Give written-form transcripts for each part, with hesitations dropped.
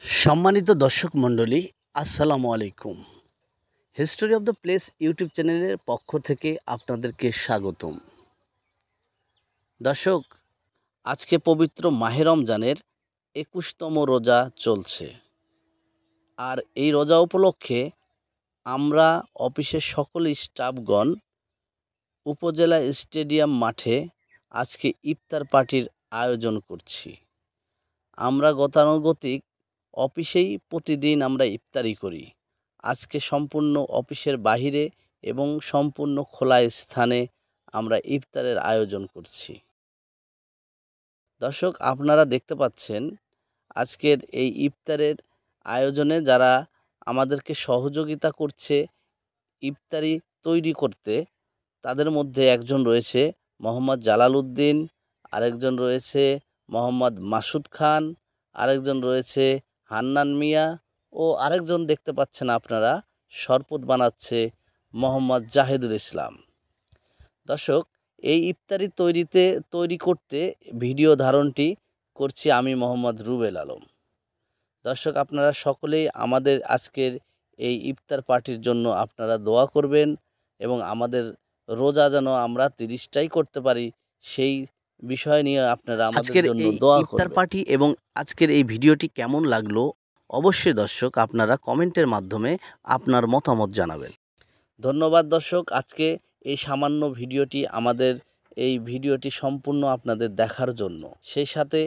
সম্মানিত দর্শক মণ্ডলী, আসসালামু আলাইকুম। History of the place YouTube চ্যানেলের পক্ষ থেকে আপনাদেরকে স্বাগতম। দর্শক, আজকে পবিত্র মাহে রমজানের ২১তম রোজা চলছে। আর এই রোজা উপলক্ষে আমরা অফিসের সকল স্টাফগণ উপজেলা স্টেডিয়াম মাঠে আজকে ইফতার পার্টির আয়োজন করছি। আমরা গতানুগতিক অফিসেই প্রতিদিন আমরা ইফতারি করি। আজকে সম্পূর্ণ অফিসের বাহিরে এবং সম্পূর্ণ খোলা স্থানে আমরা ইফতারের আয়োজন করছি। দর্শক, আপনারা দেখতে পাচ্ছেন আজকের এই ইফতারের আয়োজনে যারা আমাদেরকে সহযোগিতা করছে ইফতারি তৈরি করতে, তাদের মধ্যে একজন রয়েছে মোহাম্মদ জালাল উদ্দিন, আরেকজন রয়েছে মোহাম্মদ মাসুদ খান, আরেকজন রয়েছে হান্নান মিয়া ও আরেকজন দেখতে পাচ্ছেন আপনারা শরবত বানাচ্ছে মোহাম্মদ জাহিদুল ইসলাম। দর্শক, এই ইফতারি তৈরি করতে ভিডিও ধারণটি করছি আমি মোহাম্মদ রুবেল আলম। দর্শক, আপনারা সকলেই আমাদের আজকের এই ইফতার পার্টির জন্য আপনারা দোয়া করবেন এবং আমাদের রোজা যেন আমরা 30টাই করতে পারি সেই বিষয় নিয়ে আপনারা আমাদের জন্য দোয়া করবেন। ইফতার পার্টি এবং আজকের এই ভিডিওটি কেমন লাগলো অবশ্যই দর্শক আপনারা কমেন্টের মাধ্যমে আপনার মতামত জানাবেন। ধন্যবাদ দর্শক, আজকে এই সামান্য ভিডিওটি সম্পূর্ণ আপনাদের দেখার জন্য। সেই সাথে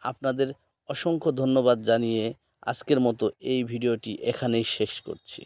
আপনাদের অসংখ্য ধন্যবাদ জানিয়ে আজকের মতো এই ভিডিওটি এখানেই শেষ করছি।